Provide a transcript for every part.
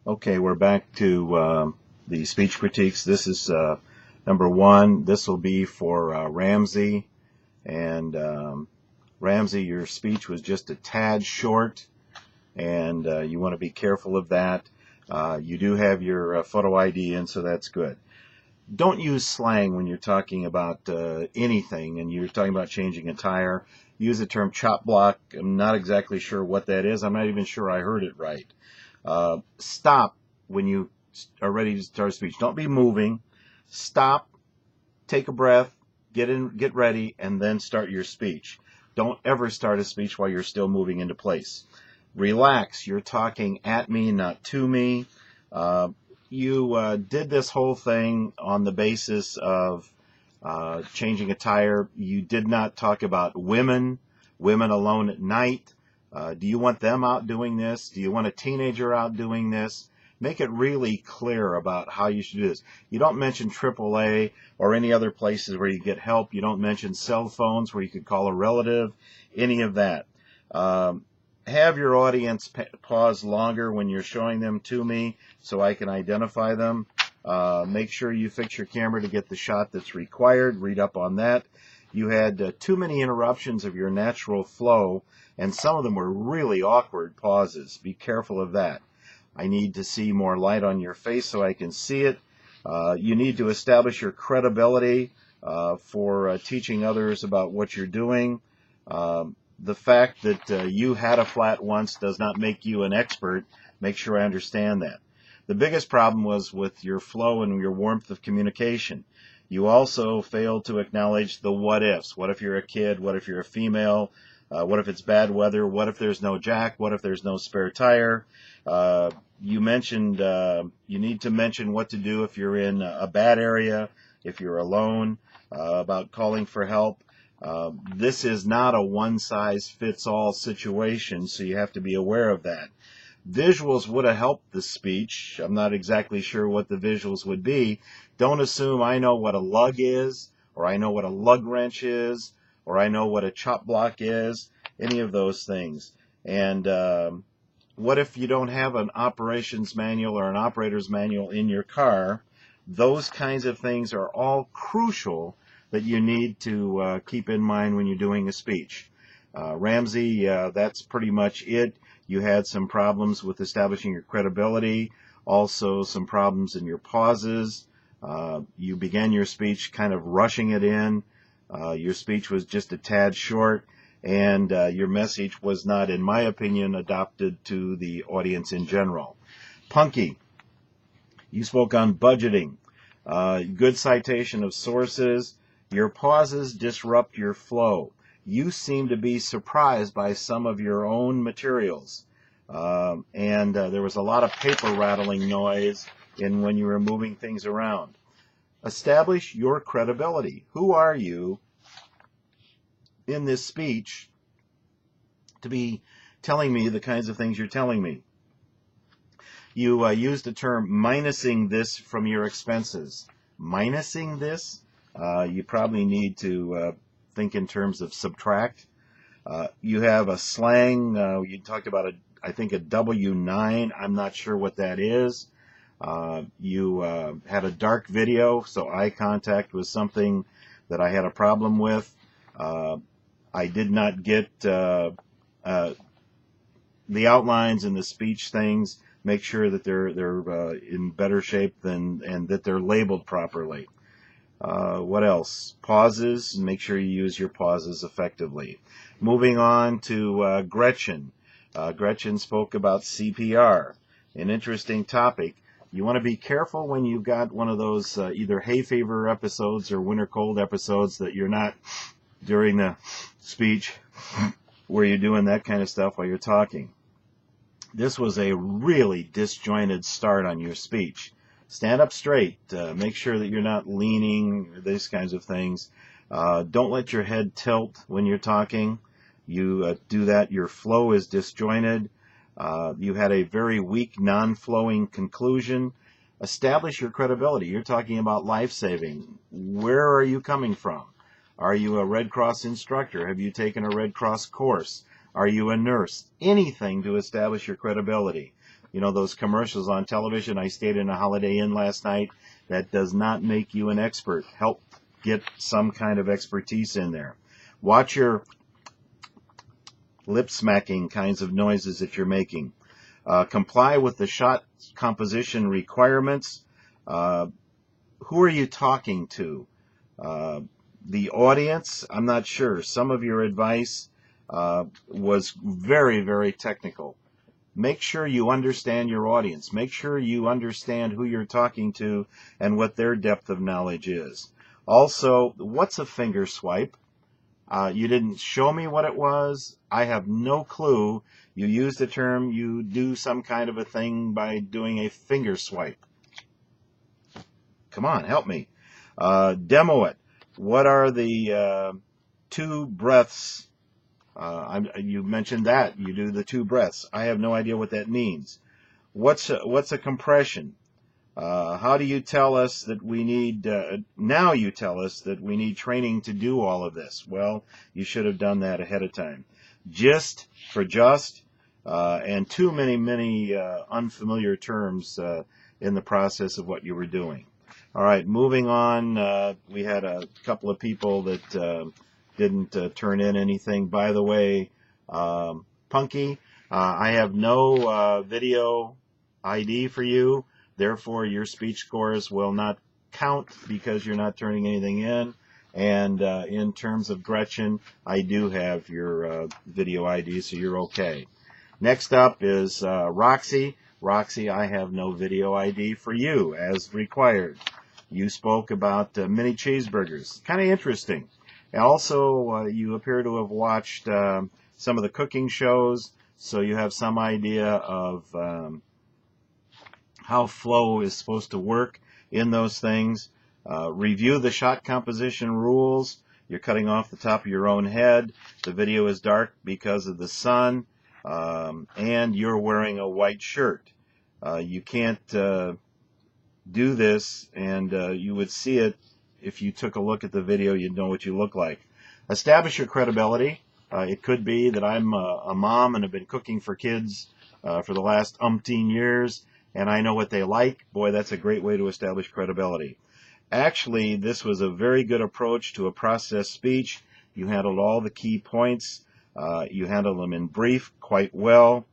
Okay, we're back to the speech critiques. This is number one. This will be for Ramsey. And Ramsey, your speech was just a tad short, and you want to be careful of that. You do have your photo ID in, so that's good. Don't use slang when you're talking about anything, and you're talking about changing a tire. Use the term chop block. I'm not exactly sure what that is. I'm not even sure I heard it right. Stop when you are ready to start a speech. Don't be moving. Stop, take a breath, get ready, and then start your speech. Don't ever start a speech while you're still moving into place. Relax. You're talking at me, not to me. You did this whole thing on the basis of changing a tire. You did not talk about women alone at night. Do you want them out doing this? Do you want a teenager out doing this? Make it really clear about how you should do this. You don't mention AAA or any other places where you get help. You don't mention cell phones where you could call a relative, any of that. Have your audience pause longer when you're showing them to me so I can identify them. Make sure you fix your camera to get the shot that's required. Read up on that. You had too many interruptions of your natural flow, and some of them were really awkward pauses. Be careful of that. I need to see more light on your face so I can see it. You need to establish your credibility for teaching others about what you're doing. The fact that you had a flat once does not make you an expert. Make sure I understand that. The biggest problem was with your flow and your warmth of communication. You also failed to acknowledge the what ifs. What if you're a kid? What if you're a female? What if it's bad weather? What if there's no jack? What if there's no spare tire? You mentioned you need to mention what to do if you're in a bad area, if you're alone, about calling for help. This is not a one-size-fits-all situation, so you have to be aware of that. Visuals would have helped the speech. I'm not exactly sure what the visuals would be. Don't assume I know what a lug is, or I know what a lug wrench is, or I know what a chop block is, any of those things. And what if you don't have an operations manual or an operator's manual in your car? Those kinds of things are all crucial that you need to keep in mind when you're doing a speech. Ramsey, that's pretty much it. You had some problems with establishing your credibility, also some problems in your pauses. You began your speech kind of rushing it in. Your speech was just a tad short, and your message was not, in my opinion, adopted to the audience in general. Punky, you spoke on budgeting. Good citation of sources. Your pauses disrupt your flow. You seem to be surprised by some of your own materials. And there was a lot of paper rattling noise when you were moving things around. Establish your credibility. Who are you in this speech to be telling me the kinds of things you're telling me? You used the term minusing this from your expenses. Minusing this? You probably need to think in terms of subtract. You have a slang. You talked about, I think, a W9. I'm not sure what that is. You had a dark video, so eye contact was something that I had a problem with. I did not get the outlines and the speech things. Make sure that they're in better shape and that they're labeled properly. What else? Pauses. Make sure you use your pauses effectively. Moving on to Gretchen. Gretchen spoke about CPR, an interesting topic. You want to be careful when you've got one of those either hay fever episodes or winter cold episodes that you're not during the speech where you're doing that kind of stuff while you're talking. This was a really disjointed start on your speech. Stand up straight. Make sure that you're not leaning, these kinds of things. Don't let your head tilt when you're talking. You do that, your flow is disjointed. You had a very weak, non-flowing conclusion. Establish your credibility. You're talking about life-saving. Where are you coming from? Are you a Red Cross instructor? Have you taken a Red Cross course? Are you a nurse? Anything to establish your credibility. You know, those commercials on television, I stayed in a Holiday Inn last night. That does not make you an expert. Help get some kind of expertise in there. Watch your lip smacking kinds of noises that you're making. Comply with the shot composition requirements. Who are you talking to? The audience? I'm not sure. Some of your advice was very, very technical. Make sure you understand your audience. Make sure you understand who you're talking to and what their depth of knowledge is. Also, what's a finger swipe? You didn't show me what it was. I have no clue. You use the term, you do some kind of a thing by doing a finger swipe. Come on, help me. Demo it. What are the 2 breaths? You mentioned that. You do the 2 breaths. I have no idea what that means. What's a compression? How do you tell us that we need, now you tell us that we need training to do all of this? Well, you should have done that ahead of time. Just for just, and too many unfamiliar terms in the process of what you were doing. All right, moving on. We had a couple of people that didn't turn in anything. By the way, Punky, I have no video ID for you. Therefore, your speech scores will not count because you're not turning anything in. And in terms of Gretchen, I do have your video ID, so you're okay. Next up is Roxy. Roxy, I have no video ID for you, as required. You spoke about mini cheeseburgers. Kind of interesting. And also, you appear to have watched some of the cooking shows, so you have some idea of how flow is supposed to work in those things. Review the shot composition rules. You're cutting off the top of your own head. The video is dark because of the sun, and you're wearing a white shirt. You can't do this, and you would see it if you took a look at the video. You'd know what you look like. Establish your credibility. It could be that I'm a mom and have been cooking for kids for the last umpteen years, and I know what they like. Boy, that's a great way to establish credibility. Actually, this was a very good approach to a process speech. You handled all the key points. You handled them in brief quite well.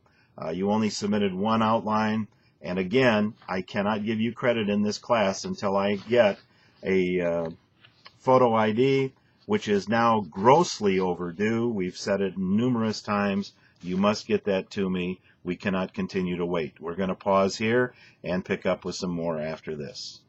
You only submitted 1 outline. And again, I cannot give you credit in this class until I get a photo ID, which is now grossly overdue. We've said it numerous times. You must get that to me. We cannot continue to wait. We're going to pause here and pick up with some more after this.